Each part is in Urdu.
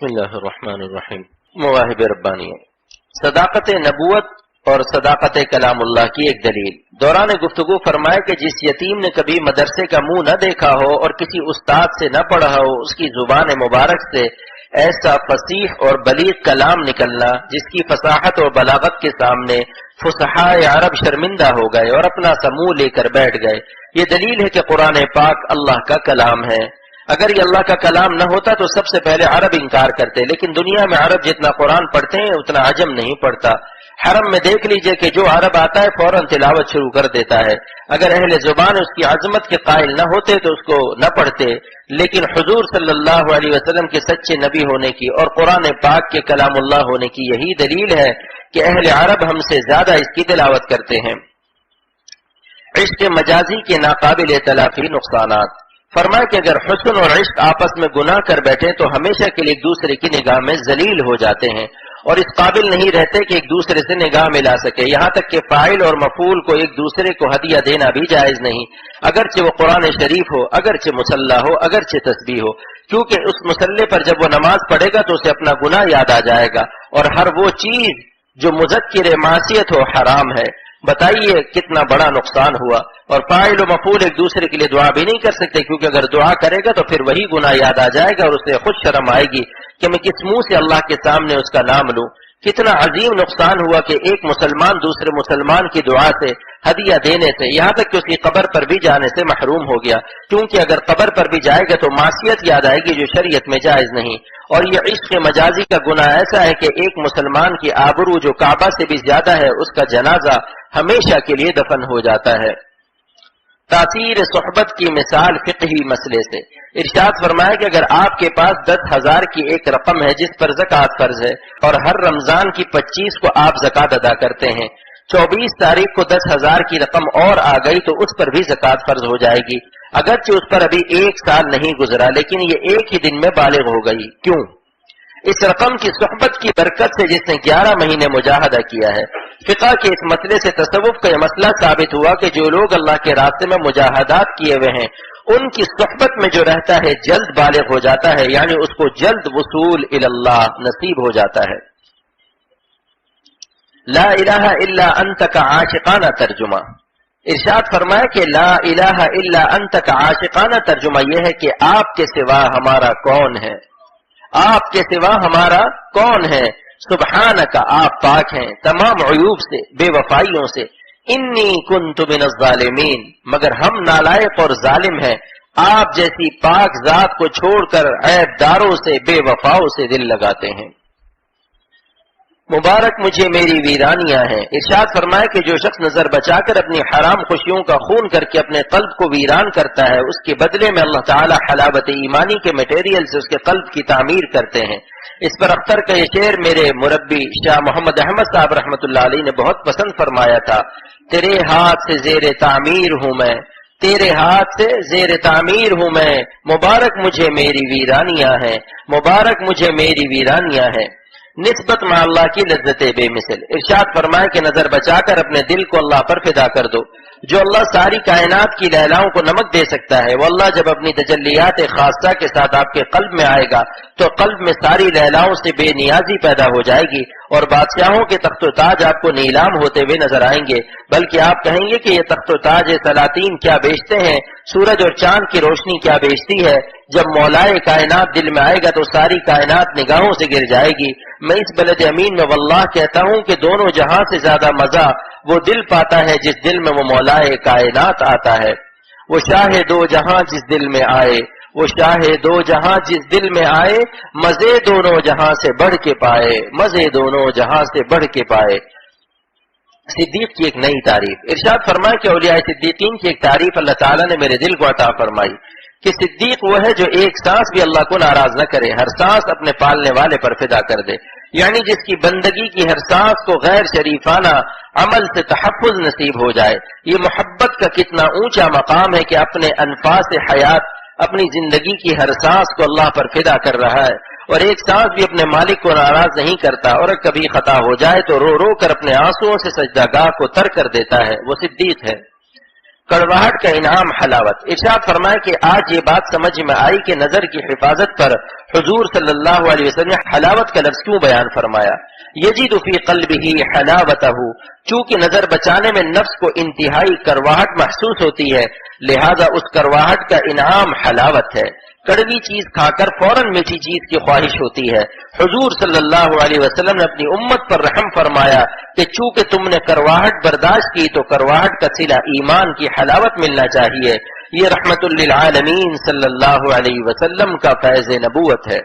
بسم اللہ الرحمن الرحیم۔ مواہب ربانیہ، صداقت نبوت اور صداقت کلام اللہ کی ایک دلیل۔ دوران گفتگو فرمایا کہ جس یتیم نے کبھی مدرسے کا منہ نہ دیکھا ہو اور کسی استاد سے نہ پڑھا ہو، اس کی زبان مبارک سے ایسا فصیح اور بلیغ کلام نکلنا جس کی فصاحت اور بلاغت کے سامنے فصحائے عرب شرمندہ ہو گئے اور اپنا سا منہ لے کر بیٹھ گئے، یہ دلیل ہے کہ قرآن پاک اللہ کا کلام ہے۔ اگر یہ اللہ کا کلام نہ ہوتا تو سب سے پہلے عرب انکار کرتے، لیکن دنیا میں عرب جتنا قرآن پڑھتے ہیں اتنا عجم نہیں پڑھتا۔ حرم میں دیکھ لیجئے کہ جو عرب آتا ہے فوراً تلاوت شروع کر دیتا ہے، اگر اہل زبان اس کی عظمت کے قائل نہ ہوتے تو اس کو نہ پڑھتے، لیکن حضور صلی اللہ علیہ وسلم کے سچے نبی ہونے کی اور قرآن پاک کے کلام اللہ ہونے کی یہی دلیل ہے کہ اہل عرب ہم سے زیادہ اس کی تلاوت کرتے ہیں۔ عشق مجازی کے ناقابل تلافی نقصانات۔ فرمایا کہ اگر حسن اور عشق آپس میں گناہ کر بیٹھے تو ہمیشہ کے لیے ایک دوسرے کی نگاہ میں ذلیل ہو جاتے ہیں اور اس قابل نہیں رہتے کہ ایک دوسرے سے نگاہ ملا سکے، یہاں تک کہ فاعل اور مفعول کو ایک دوسرے کو ہدیہ دینا بھی جائز نہیں، اگرچہ وہ قرآن شریف ہو، اگرچہ مصلی ہو، اگرچہ تسبیح ہو، کیونکہ اس مصلی پر جب وہ نماز پڑھے گا تو اسے اپنا گناہ یاد آ جائے گا، اور ہر وہ چیز جو مذکر معصیت ہو حرام ہے۔ بتائیے کتنا بڑا نقصان ہوا۔ اور فاعل و مفعول ایک دوسرے کے لیے دعا بھی نہیں کر سکتے، کیونکہ اگر دعا کرے گا تو پھر وہی گناہ یاد آ جائے گا اور اسے خود شرم آئے گی کہ میں کس منہ سے اللہ کے سامنے اس کا نام لوں۔ کتنا عظیم نقصان ہوا کہ ایک مسلمان دوسرے مسلمان کی دعا سے، ہدیہ دینے سے، یہاں تک کہ اس کی قبر پر بھی جانے سے محروم ہو گیا، کیونکہ اگر قبر پر بھی جائے گا تو معصیت یاد آئے گی جو شریعت میں جائز نہیں۔ اور یہ عشق مجازی کا گناہ ایسا ہے کہ ایک مسلمان کی آبرو جو کعبہ سے بھی زیادہ ہے، اس کا جنازہ ہمیشہ کے لیے دفن ہو جاتا ہے۔ تاثیر صحبت کی مثال فقہی مسئلے سے۔ ارشاد فرمایا کہ اگر آپ کے پاس 10,000 کی ایک رقم ہے جس پر زکوٰۃ فرض ہے اور ہر رمضان کی 25 کو آپ زکوٰۃ ادا کرتے ہیں، 24 تاریخ کو 10,000 کی رقم اور آ گئی تو اس پر بھی زکوٰۃ فرض ہو جائے گی، اگرچہ اس پر ابھی 1 سال نہیں گزرا، لیکن یہ ایک ہی دن میں بالغ ہو گئی۔ کیوں؟ اس رقم کی صحبت کی برکت سے جس نے 11 مہینے مجاہدہ کیا ہے۔ فقہ کے اس مسئلے سے تصوف کا یہ مسئلہ ثابت ہوا کہ جو لوگ اللہ کے راستے میں مجاہدات کیے ہوئے ہیں ان کی صحبت میں جو رہتا ہے جلد بالغ ہو جاتا ہے، یعنی اس کو جلد وصول اللہ نصیب ہو جاتا ہے۔ لا الہ الا انت کا عاشقانہ ترجمہ۔ ارشاد فرمایا کہ لا الہ الا انت کا عاشقانہ ترجمہ یہ ہے کہ آپ کے سوا ہمارا کون ہے، آپ کے سوا ہمارا کون ہے، سبحانک آپ پاک ہیں تمام عیوب سے، بے وفائیوں سے، انی کنت من الظالمین مگر ہم نالائق اور ظالم ہیں، آپ جیسی پاک ذات کو چھوڑ کر عیب داروں سے، بے وفاؤں سے دل لگاتے ہیں۔ مبارک مجھے میری ویرانیاں ہیں۔ ارشاد فرمائے کہ جو شخص نظر بچا کر اپنی حرام خوشیوں کا خون کر کے اپنے قلب کو ویران کرتا ہے، اس کے بدلے میں اللہ تعالی حلاوت ایمانی کے میٹیریل سے اس کے قلب کی تعمیر کرتے ہیں۔ اس پر اختر کا یہ شعر میرے مربی شاہ محمد احمد صاحب رحمۃ اللہ علیہ نے بہت پسند فرمایا تھا۔ تیرے ہاتھ سے زیر تعمیر ہوں میں، تیرے ہاتھ سے زیر تعمیر ہوں میں، مبارک مجھے میری ویرانیاں ہیں، مبارک مجھے میری ویرانیاں ہیں۔ نسبت مع اللہ کی لذت بے مثل۔ ارشاد فرمائے کہ نظر بچا کر اپنے دل کو اللہ پر فدا کر دو۔ جو اللہ ساری کائنات کی لیلاؤں کو نمک دے سکتا ہے، وہ اللہ جب اپنی تجلیات خاصہ کے ساتھ آپ کے قلب میں آئے گا تو قلب میں ساری لیلاؤں سے بے نیازی پیدا ہو جائے گی اور بادشاہوں کے تخت و تاج آپ کو نیلام ہوتے ہوئے نظر آئیں گے، بلکہ آپ کہیں گے کہ یہ تخت و تاج سلاطین کیا بیچتے ہیں، سورج اور چاند کی روشنی کیا بیچتی ہے۔ جب مولائے کائنات دل میں آئے گا تو ساری کائنات نگاہوں سے گر جائے گی۔ میں اس بلد امین میں واللہ کہتا ہوں کہ دونوں جہاں سے زیادہ مزہ وہ دل پاتا ہے جس دل میں وہ مولائے کائنات آتا ہے۔ وہ شاہ دو جہاں جس دل میں آئے، وہ شاہ دو جہاں جس دل میں آئے، مزے دونوں جہاں سے بڑھ کے پائے، مزے دونوں جہاں سے بڑھ کے پائے۔ صدیق کی ایک نئی تعریف۔ ارشاد فرمائے کہ اولیاء صدیقین کی ایک تعریف اللہ تعالیٰ نے میرے دل کو عطا فرمائی کہ صدیق وہ ہے جو ایک سانس بھی اللہ کو ناراض نہ کرے، ہر سانس اپنے پالنے والے پر فدا کر دے، یعنی جس کی بندگی کی ہر سانس کو غیر شریفانہ عمل سے تحفظ نصیب ہو جائے۔ یہ محبت کا کتنا اونچا مقام ہے کہ اپنے انفاس حیات، اپنی زندگی کی ہر سانس کو اللہ پر فدا کر رہا ہے اور ایک سانس بھی اپنے مالک کو ناراض نہیں کرتا، اور کبھی خطا ہو جائے تو رو رو کر اپنے آنسوؤں سے سجدہ گاہ کو تر کر دیتا ہے، وہ صدیق ہے۔ کڑواہٹ کا انعام حلاوت۔ ارشاد فرمائے کہ آج یہ بات سمجھ میں آئی کہ نظر کی حفاظت پر حضور صلی اللہ علیہ وسلم نے حلاوت کا لفظ کیوں بیان فرمایا۔ یجد فی قلبہ حلاوتہ، چونکہ نظر بچانے میں نفس کو انتہائی کرواہٹ محسوس ہوتی ہے، لہذا اس کرواہٹ کا انعام حلاوت ہے۔ کڑوی چیز کھا کر فوراً میٹھی چیز کی خواہش ہوتی ہے۔ حضور صلی اللہ علیہ وسلم نے اپنی امت پر رحم فرمایا کہ چونکہ تم نے کرواہٹ برداشت کی تو کرواہٹ کا صلہ ایمان کی حلاوت ملنا چاہیے۔ یہ رحمت للعالمین صلی اللہ علیہ وسلم کا فیض نبوت ہے۔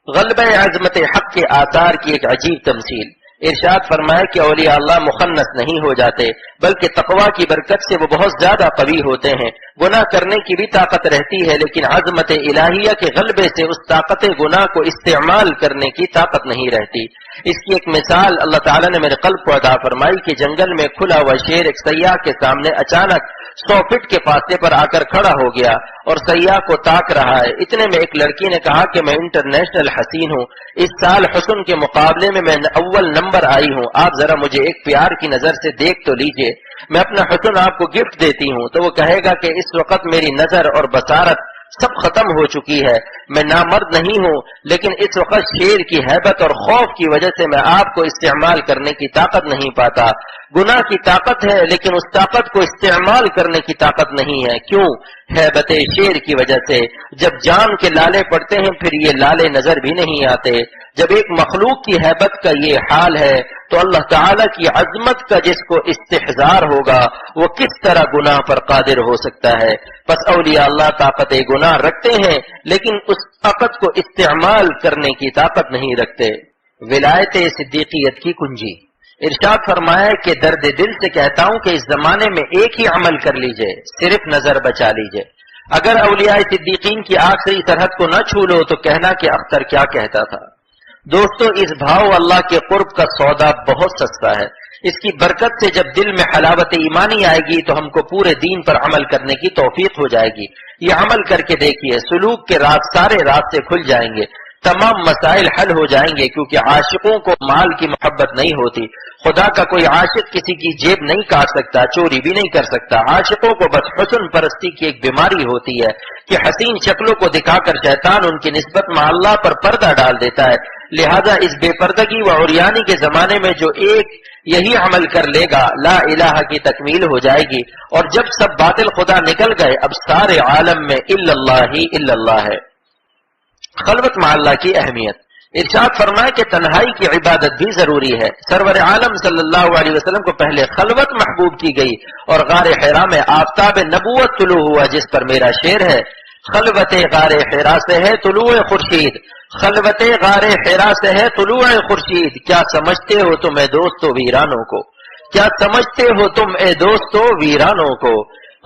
غلبہ عظمت حق کے آثار کی ایک عجیب تمثیل۔ ارشاد فرمائے کہ اولیاء اللہ مخنث نہیں ہو جاتے، بلکہ تقوی کی برکت سے وہ بہت زیادہ قوی ہوتے ہیں۔ گناہ کرنے کی بھی طاقت رہتی ہے، لیکن عظمت الہیہ کے غلبے سے اس طاقت گناہ کو استعمال کرنے کی طاقت نہیں رہتی۔ اس کی ایک مثال اللہ تعالیٰ نے میرے قلب کو عطا فرمائی کہ جنگل میں کھلا ہوا شیر ایک سیاح کے سامنے اچانک 100 فٹ کے فاصلے پر آ کر کھڑا ہو گیا اور سیاح کو تاک رہا ہے۔ اتنے میں ایک لڑکی نے کہا کہ میں انٹرنیشنل حسین ہوں، اس سال حسن کے مقابلے میں اول نمبر آئی ہوں، آپ ذرا مجھے ایک پیار کی نظر سے دیکھ تو لیجئے، میں اپنا حسن آپ کو گفٹ دیتی ہوں۔ تو وہ کہے گا کہ اس وقت میری نظر اور بصارت سب ختم ہو چکی ہے، میں نامرد نہیں ہوں، لیکن اس وقت شیر کی ہیبت اور خوف کی وجہ سے میں آپ کو استعمال کرنے کی طاقت نہیں پاتا۔ گناہ کی طاقت ہے، لیکن اس طاقت کو استعمال کرنے کی طاقت نہیں ہے۔ کیوں؟ ہیبت شیر کی وجہ سے۔ جب جان کے لالے پڑتے ہیں پھر یہ لالے نظر بھی نہیں آتے۔ جب ایک مخلوق کی ہیبت کا یہ حال ہے تو اللہ تعالی کی عظمت کا جس کو استحضار ہوگا وہ کس طرح گناہ پر قادر ہو سکتا ہے۔ پس اولیاء اللہ طاقت گناہ رکھتے ہیں، لیکن اس طاقت کو استعمال کرنے کی طاقت نہیں رکھتے۔ ولایت صدیقیت کی کنجی۔ ارشاد فرمایا کہ درد دل سے کہتا ہوں کہ اس زمانے میں ایک ہی عمل کر لیجئے، صرف نظر بچا لیجئے۔ اگر اولیاء صدیقین کی آخری سرحد کو نہ چھو لو تو کہنا کہ اختر کیا کہتا تھا۔ دوستو، اس بھاؤ اللہ کے قرب کا سودا بہت سستا ہے۔ اس کی برکت سے جب دل میں حلاوت ایمانی آئے گی تو ہم کو پورے دین پر عمل کرنے کی توفیق ہو جائے گی۔ یہ عمل کر کے دیکھیے، سلوک کے سارے راستے کھل جائیں گے، تمام مسائل حل ہو جائیں گے، کیونکہ عاشقوں کو مال کی محبت نہیں ہوتی۔ خدا کا کوئی عاشق کسی کی جیب نہیں کاٹ سکتا، چوری بھی نہیں کر سکتا۔ عاشقوں کو بس حسن پرستی کی ایک بیماری ہوتی ہے کہ حسین شکلوں کو دکھا کر شیطان ان کی نسبت میں اللہ پر پردہ ڈال دیتا ہے۔ لہذا اس بے پردگی و عریانی کے زمانے میں جو ایک یہی عمل کر لے گا، لا الہ کی تکمیل ہو جائے گی، اور جب سب باطل خدا نکل گئے اب سارے عالم میں الا اللہ ہی الا اللہ ہے۔ خلوت مع اللہ کی اہمیت۔ ارشاد فرمائے کہ تنہائی کی عبادت بھی ضروری ہے۔ سرور عالم صلی اللہ علیہ وسلم کو پہلے خلوت محبوب کی گئی اور غار حرا میں آفتاب نبوت طلوع ہوا، جس پر میرا شعر ہے، خلوت غار حرا سے ہے طلوع خورشید، خلوت غار حرا سے ہے طلوع خورشید، کیا سمجھتے ہو تم اے دوستو ویرانوں کو، کیا سمجھتے ہو تم اے دوستو ویرانوں کو۔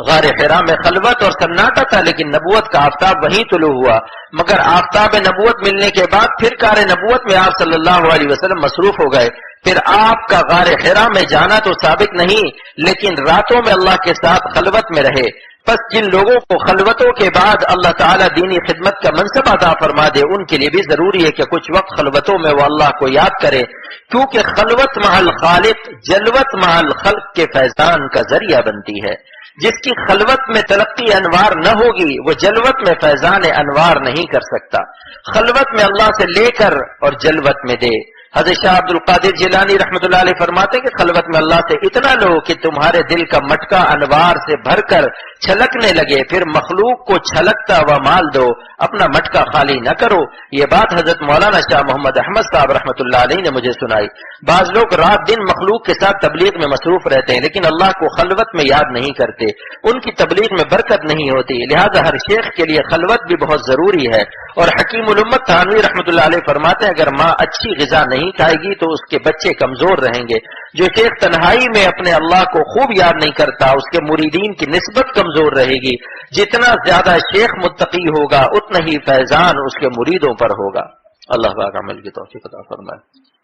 غار حرا میں خلوت اور سناٹا تھا، لیکن نبوت کا آفتاب وہیں طلوع ہوا، مگر آفتاب نبوت ملنے کے بعد پھر کار نبوت میں آپ صلی اللہ علیہ وسلم مصروف ہو گئے۔ پھر آپ کا غار حرا میں جانا تو ثابت نہیں، لیکن راتوں میں اللہ کے ساتھ خلوت میں رہے۔ پس جن لوگوں کو خلوتوں کے بعد اللہ تعالیٰ دینی خدمت کا منصب عطا فرما دے، ان کے لیے بھی ضروری ہے کہ کچھ وقت خلوتوں میں وہ اللہ کو یاد کرے، کیونکہ خلوت مع الخالق جلوت مع الخلق کے فیضان کا ذریعہ بنتی ہے۔ جس کی خلوت میں تلقی انوار نہ ہوگی وہ جلوت میں فیضان انوار نہیں کر سکتا۔ خلوت میں اللہ سے لے کر اور جلوت میں دے۔ حضرت شاہ عبد القادر جیلانی رحمۃ اللہ علیہ فرماتے ہیں کہ خلوت میں اللہ سے اتنا لو کہ تمہارے دل کا مٹکا انوار سے بھر کر چھلکنے لگے، پھر مخلوق کو چھلکتا ہوا مال دو، اپنا مٹکا خالی نہ کرو۔ یہ بات حضرت مولانا شاہ محمد احمد صاحب رحمۃ اللہ علیہ نے مجھے سنائی۔ بعض لوگ رات دن مخلوق کے ساتھ تبلیغ میں مصروف رہتے ہیں، لیکن اللہ کو خلوت میں یاد نہیں کرتے، ان کی تبلیغ میں برکت نہیں ہوتی۔ لہذا ہر شیخ کے لیے خلوت بھی بہت ضروری ہے۔ اور حکیم الامت تھانوی رحمۃ اللہ علیہ فرماتے ہیں اگر ماں اچھی غذا نہیں کھائے گی تو اس کے بچے کمزور رہیں گے۔ جو شیخ تنہائی میں اپنے اللہ کو خوب یاد نہیں کرتا، اس کے مریدین کی نسبت کمزور رہے گی۔ جتنا زیادہ شیخ متقی ہوگا اتنا ہی فیضان اس کے مریدوں پر ہوگا۔ اللہ پاک عمل کی توفیق عطا فرمائے۔